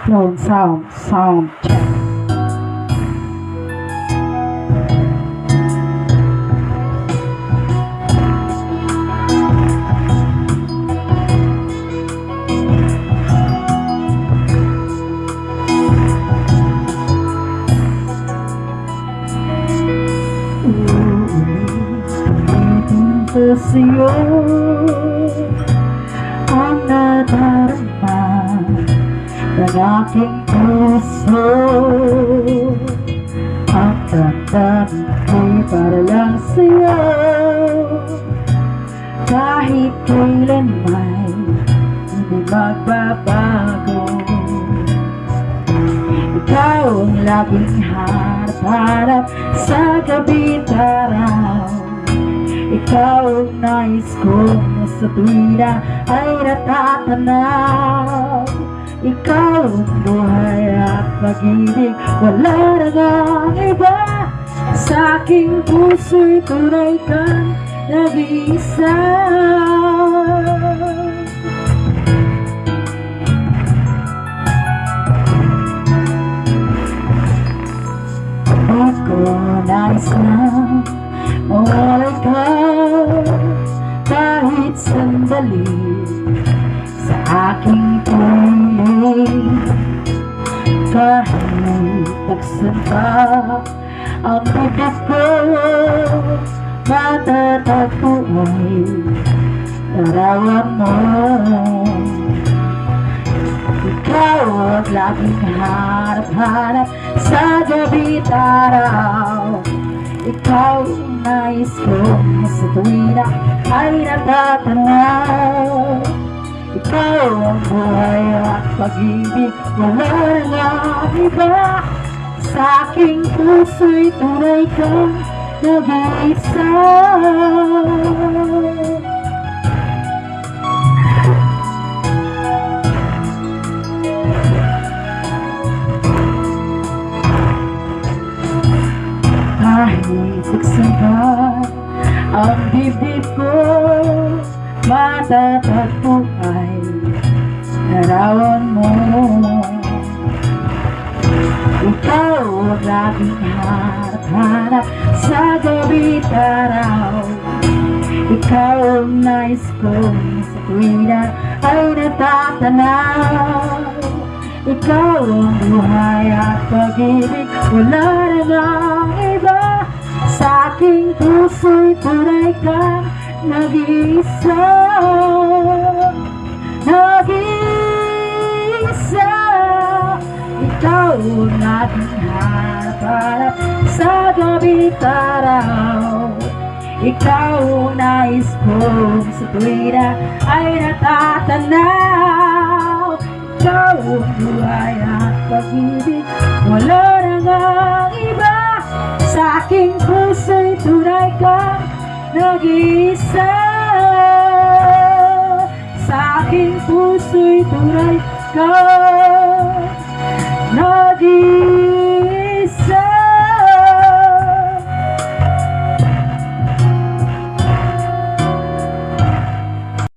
Clone sound check. Ito sa'yo ang nadarama ng aking puso. Ang damdamin ko'y para lang sa'yo. Kahit kailan may hindi magbabago. Ikaw ang laging harap-harap sa gabi't araw. Ikaw ang nais kong sa tuwina ay natatanaw. Ikaw ang buhay at pag-ibig, wala na ngang iba. Sa aking puso'y tunay kang nag-iisa. Ako nais na mawalay ka kahit sandali sa aking piling. Kahit taksan pa ang bibig ko, matatagpo ay larawan mo. Ikaw ang laging harap-harap sa gabi't araw. Ikaw ang nais kong sa tuwina ay natatanaw. Ikaw ang buhay at pag-ibig, wala na ngang iba. Sa aking puso'y tunay kang nag-iisa. Kahit buksan pa ang bibig ko, matatagpo ay larawan mo. Ikaw ang laging harap-harap sa gabi't araw. Ikaw ang nais kong sa tuwina ay natatanaw. Ikaw ang buhay at pag-ibig, wala na ngang iba. Sa aking puso'y tunay kang nag-iisa. Nag-iisa. Ikaw ang aking harap-harap sa gabi't araw. Ikaw ang nais kong sa tuwina ay natatanaw. Ikaw ang buhay at pag-ibig, wala na ngang iba. Sa aking puso'y tunay kang nag-iisa. Sa aking puso'y tunay kang